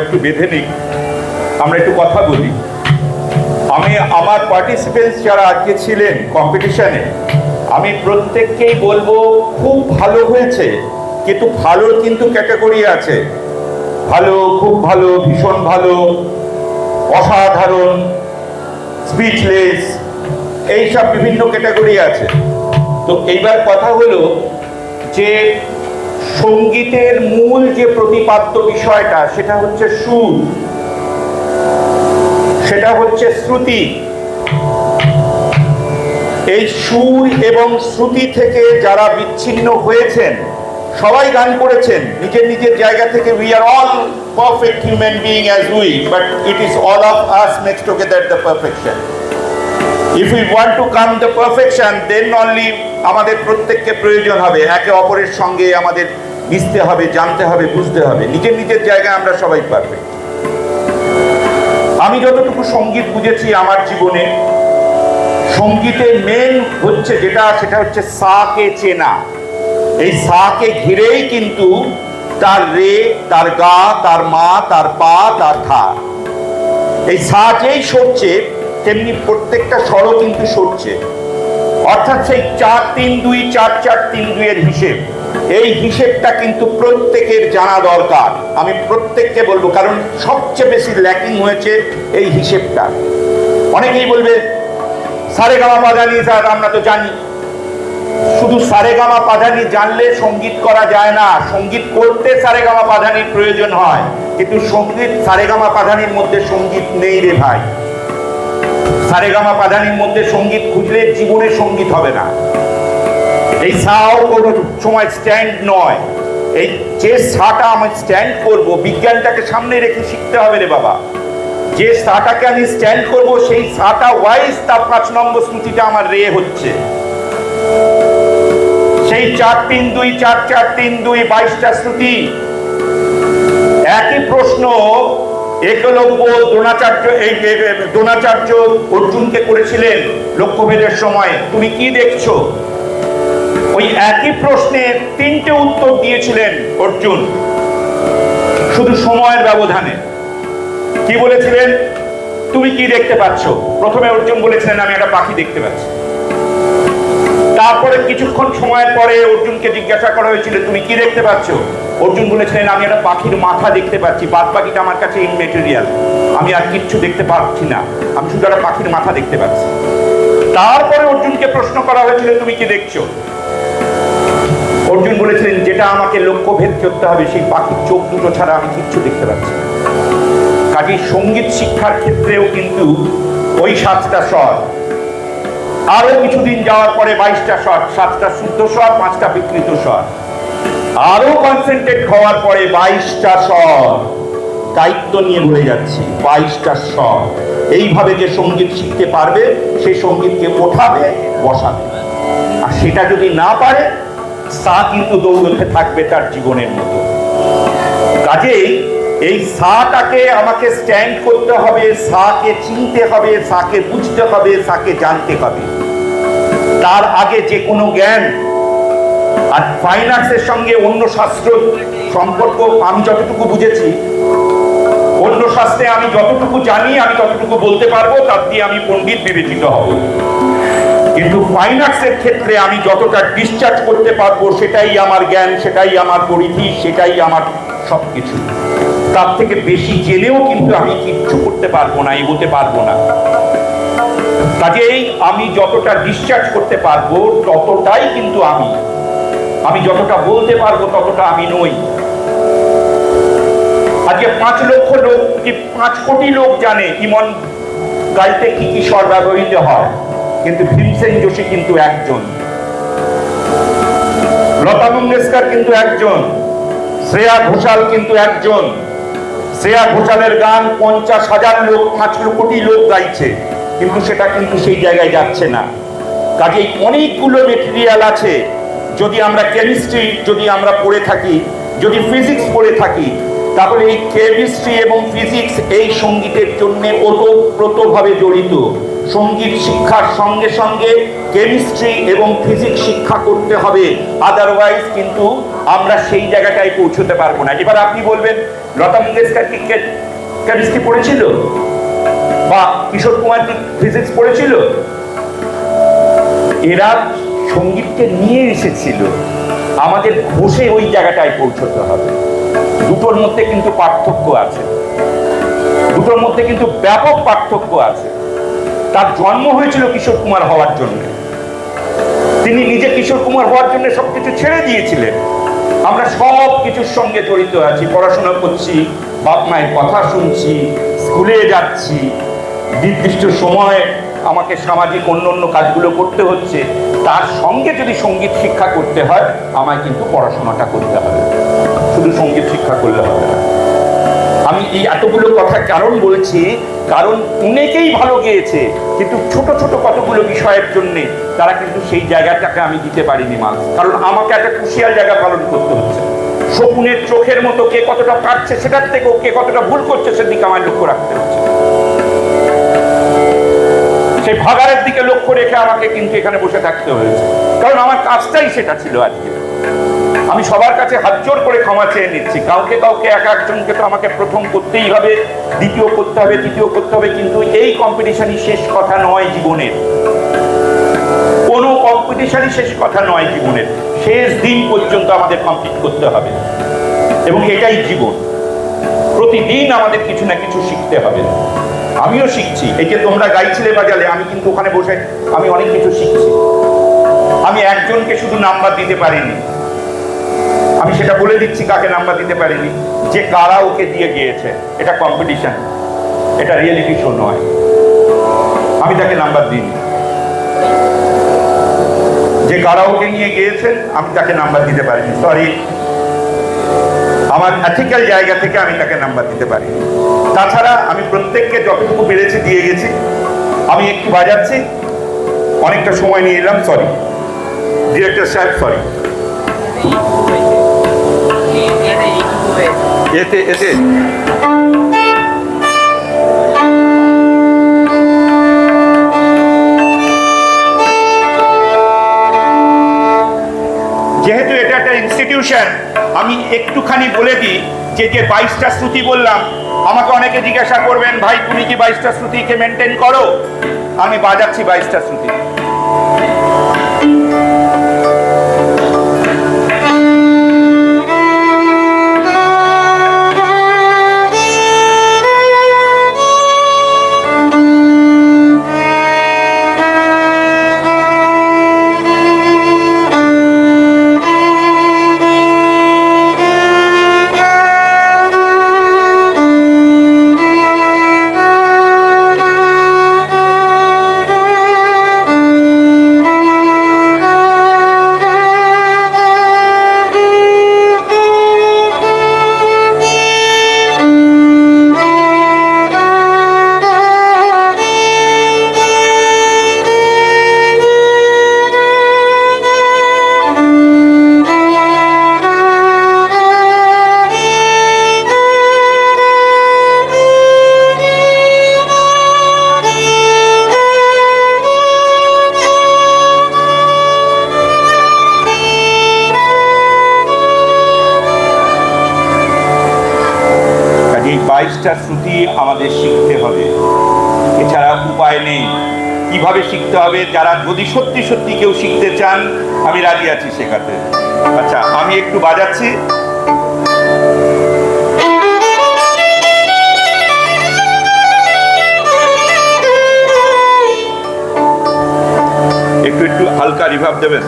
একটু বেঁধে নিই, আমরা একটু কথা বলি। আমি আমার পার্টিসিপেন্টস যারা আজকে ছিলেন কম্পিটিশনে, আমি প্রত্যেককেই বলবো খুব ভালো হয়েছে, কিন্তু ভালোর কিন্তু ক্যাটাগরি আছে। ভালো, খুব ভালো, ভীষণ ভালো, অসাধারণ, স্পিচলেস, এইসব বিভিন্ন ক্যাটাগরি আছে। তো এইবার কথা হলো যে সঙ্গীতের মূল যে প্রতিপাদ্য বিষয়টা, সেটা হচ্ছে সুর, সেটা হচ্ছে শ্রুতি। এই সুর এবং শ্রুতি থেকে যারা বিচ্ছিন্ন হয়েছেন, সবাই গান করেছেন নিজের নিজের জায়গা থেকে। We are all perfect human being as we, but it is all of us makes together the perfection. If we want to come the perfection, then only আমাদের প্রত্যেককে প্রয়োজন হবে একে অপরের সঙ্গে আমাদের মিশতে হবে, জানতে হবে, বুঝতে হবে। নিজের নিজের জায়গায় আমরা সবাই পারফেক্ট। আমি যতটুকু সঙ্গীত বুঝেছি আমার জীবনে, সঙ্গীতের মেন হচ্ছে যেটা, সেটা হচ্ছে সাকে চেনা। এই সাকে ঘিরেই কিন্তু তার রে, তার গা, তার মা, তার পা, তার ধা। এই সা যেই সরছে, তেমনি প্রত্যেকটা স্বরও কিন্তু সরছে। অর্থাৎ সেই 4-3-2 4-4-3-2 এর হিসেব, এই হিসেবটা কিন্তু প্রত্যেকের জানা দরকার। আমি প্রত্যেককে বলবো, কারণ সবচেয়ে বেশি ল্যাকিং হয়েছে এই হিসেবটা। অনেকেই বলবে সারেগামা পাধানি, স্যার আমরা তো জানি। শুধু সারেগামা পাধানি জানলে সঙ্গীত করা যায় না। সঙ্গীত করতে সারেগামা পাধানির প্রয়োজন হয়, কিন্তু সঙ্গীত সারেগামা পাধানির মধ্যে সঙ্গীত নেই রে ভাই। সারেগামা পাধানির মধ্যে সঙ্গীত খুঁজলে জীবনে সঙ্গীত হবে না। এই সাও কোনো সময় স্ট্যান্ড নয়। এই যে সাটা আমি স্ট্যান্ড করব, বিজ্ঞানটাকে সামনে রেখে শিখতে হবে রে বাবা। যে সাটাকে আমি স্ট্যান্ড করব, সেই সাটা ওয়াইজ তার 5 নম্বর শ্রুতিটা আমার রে হচ্ছে। সেই 4-3-2 4-4-3-2 22টা শ্রুতি। একই প্রশ্ন একলব্য দ্রোণাচার্য অর্জুনকে করেছিলেন লক্ষ্যভেদের সময়, তুমি কি দেখছো? ওই একই প্রশ্নের 3টে উত্তর দিয়েছিলেন অর্জুন, শুধু সময়ের ব্যবধানে। কি বলেছিলেন? তুমি কি দেখতে পাচ্ছ? প্রথমে অর্জুন বলেছিলেন আমি একটা পাখি দেখতে পাচ্ছি। তারপরে কিছুক্ষণ সময়ের পরে অর্জুনকে জিজ্ঞাসা করা হয়েছিল তুমি কি দেখতে পাচ্ছ? অর্জুন বলেছিলেন আমি একটা পাখির মাথা দেখতে পাচ্ছি, বাদ বাকিটা আমার কাছে ইনমেটেরিয়াল, আমি আর কিচ্ছু দেখতে পাচ্ছি না, আমি শুধু একটা পাখির মাথা দেখতে পাচ্ছি। তারপরে অর্জুনকে প্রশ্ন করা হয়েছিল তুমি কি দেখছো? অর্জুন বলেছিলেন যেটা আমাকে লক্ষ্যভেদ করতে হবে, সেই পাখির চোখ দুটো ছাড়া আমি কিচ্ছু দেখতে পাচ্ছি না। কাজেই সঙ্গীত শিক্ষার ক্ষেত্রেও কিন্তু ওই 7টা স্বর, আরো কিছুদিন যাওয়ার পরে 22টা স্বর, 7টা শুদ্ধ স্বর, 5টা বিকৃত স্বর, আরো কনসেন্ট্রেট হওয়ার পরে 22টা স্বর। দায়িত্ব নিয়ে বলে যাচ্ছি, 22টা স্বর। এইভাবে যে সঙ্গীত শিখতে পারবে, সেই সঙ্গীতকে ওঠাবে, বসাবে। আর সেটা যদি না পারে, সা কিন্তু দৌড়তে থাকবে তার জীবনের মতো। কাজেই এই সাটাকে আমাকে স্ট্যান্ড করতে হবে, সাকে চিনতে হবে, সাকে বুঝতে হবে, সাকে জানতে হবে। তার আগে যে কোনো জ্ঞান আর ফাইন আর্টসের সঙ্গে অন্য শাস্ত্র সম্পর্ক আমি যতটুকু বুঝেছি, অন্য শাস্ত্রে আমি যতটুকু জানি আমি ততটুকু বলতে পারবো, তার দিয়ে আমি পণ্ডিত বিবেচিত হব। কিন্তু ফাইন আর্টসের ক্ষেত্রে আমি যতটা ডিসচার্জ করতে পারবো, সেটাই আমার জ্ঞান, সেটাই আমার পরিধি, সেটাই আমার সবকিছু। তার থেকে বেশি জেনেও কিন্তু আমি কিচ্ছু করতে পারবো না, এগোতে পারবো না। কাজেই আমি যতটা ডিসচার্জ করতে পারবো ততটাই কিন্তু আমি যতটা বলতে পারবো ততটা আমি নই। আজকে 5 লক্ষ লোক কি 5 কোটি লোক জানে ইমন গাইতে কি কি স্বর ব্যবহৃত হয়, কিন্তু ভীমসেন যোশী কিন্তু একজন, লতা মঙ্গেশকর কিন্তু একজন, শ্রেয়া ঘোষাল কিন্তু একজন। শ্রেয়া ঘোষালের গান 50,000 লোক, 5 কোটি লোক গাইছে, কিন্তু সেটা কিন্তু সেই জায়গায় যাচ্ছে না। কাজেই অনেকগুলো মেটেরিয়াল আছে। যদি আমরা কেমিস্ট্রি যদি আমরা পড়ে থাকি, যদি ফিজিক্স পড়ে থাকি, তাহলে এই কেমিস্ট্রি এবং ফিজিক্স এই সঙ্গীতের জন্য ওতপ্রোতভাবে জড়িত। সঙ্গীত শিক্ষার সঙ্গে সঙ্গে কেমিস্ট্রি এবং ফিজিক্স শিক্ষা করতে হবে, আদারওয়াইজ কিন্তু আমরা সেই জায়গাটায় পৌঁছতে পারবো না। এবার আপনি বলবেন লতা মঙ্গেশকর কি কেমিস্ট্রি পড়েছিল বা কিশোর কুমার কি ফিজিক্স পড়েছিল? এরা সঙ্গীতকে নিয়ে এসেছিল, আমাদের ঘষে ওই জায়গাটায় পৌঁছতে হবে। দুটোর মধ্যে কিন্তু পার্থক্য আছে, দুটোর মধ্যে কিন্তু ব্যাপক পার্থক্য আছে। তার জন্ম হয়েছিল কিশোর কুমার হওয়ার জন্য, তিনি নিজে কিশোর কুমার হওয়ার জন্য সবকিছু ছেড়ে দিয়েছিলেন। আমরা সব কিছুর সঙ্গে জড়িত আছি, পড়াশোনা করছি, বাপ মায়ের কথা শুনছি, স্কুলে যাচ্ছি, নির্দিষ্ট সময় আমাকে সামাজিক অন্য কাজগুলো করতে হচ্ছে। তার সঙ্গে যদি সঙ্গীত শিক্ষা করতে হয়, আমায় কিন্তু পড়াশোনাটা করতে হবে, শুধু সঙ্গীত শিক্ষা করলে হবে না। আমি এই এতগুলো কথা কারণ বলছি, কারণ অনেকেই ভালো গেয়েছে, কিন্তু ছোট ছোট কতগুলো বিষয়ের জন্যে তারা কিন্তু সেই জায়গাটাকে আমি দিতে পারিনি মার্কস, কারণ আমাকে একটা ক্রুশিয়াল জায়গা পালন করতে হচ্ছে। শকুনের চোখের মতো কে কতটা পারছে সেটার থেকেও কে কতটা ভুল করছে সেদিকে আমায় লক্ষ্য রাখতে হচ্ছে। সেই ভাগাড়ের দিকে লক্ষ্য রেখে আমাকে কিন্তু এখানে বসে থাকতে হয়েছে, কারণ আমার কাজটাই সেটা ছিল। আজকে আমি সবার কাছে হাত জোর করে ক্ষমা চেয়ে নিচ্ছি। কাউকে এক একজনকে তো আমাকে প্রথম করতেই হবে, দ্বিতীয় করতে হবে, তৃতীয় করতে হবে, কিন্তু এই কম্পিটিশনই শেষ কথা নয় জীবনের। কোনো কম্পিটিশনই শেষ কথা নয় জীবনের, শেষ দিন পর্যন্ত আমাদের কমপ্লিট করতে হবে, এবং এটাই জীবন। প্রতিদিন আমাদের কিছু না কিছু শিখতে হবে। আমিও শিখছি, এই যে তোমরা গাইছিলে বাজালে, আমি কিন্তু ওখানে বসে আমি অনেক কিছু শিখছি। আমি একজনকে শুধু নাম্বার দিতে পারিনি, আমি সেটা বলে দিচ্ছি কাকে নাম্বার দিতে পারিনি, যে কারা ওকে দিয়ে গিয়েছে। এটা কম্পিটিশন, এটা রিয়েলিটি শো নয়, আমি তাকে নাম্বার দিইনি। যে কারা ওকে নিয়ে গিয়েছেন আমি তাকে নাম্বার দিতে পারিনি, সরি, আমার এথিক্যাল জায়গা থেকে আমি তাকে নাম্বার দিতে পারিনি। তাছাড়া আমি প্রত্যেককে যতটুকু পেরেছি দিয়ে গেছি। আমি একটু বাজাচ্ছি, অনেকটা সময় নিয়ে এলাম, সরি ডিরেক্টর সাহেব, সরি। এতে এতে যেহেতু এটা একটা ইনস্টিটিউশন, আমি একটুখানি বলে দিই যে 22টা শ্রুতি বললাম, আমাকে অনেকে জিজ্ঞাসা করবেন, ভাই তুমি কি 22টা শ্রুতিকে মেনটেন করো? আমি বাজাচ্ছি 22টা শ্রুতি। এই 22টা শ্রুতি আমাদের শিখতে হবে, এছাড়া উপায় নেই। কিভাবে শিখতে হবে, যারা যদি সত্যি সত্যি কেউ শিখতে চান, আমি রাজি আছি শেখাতে। আচ্ছা, আমি একটু বাজাচ্ছি। একটু হালকা রিভার্ব দেবেন।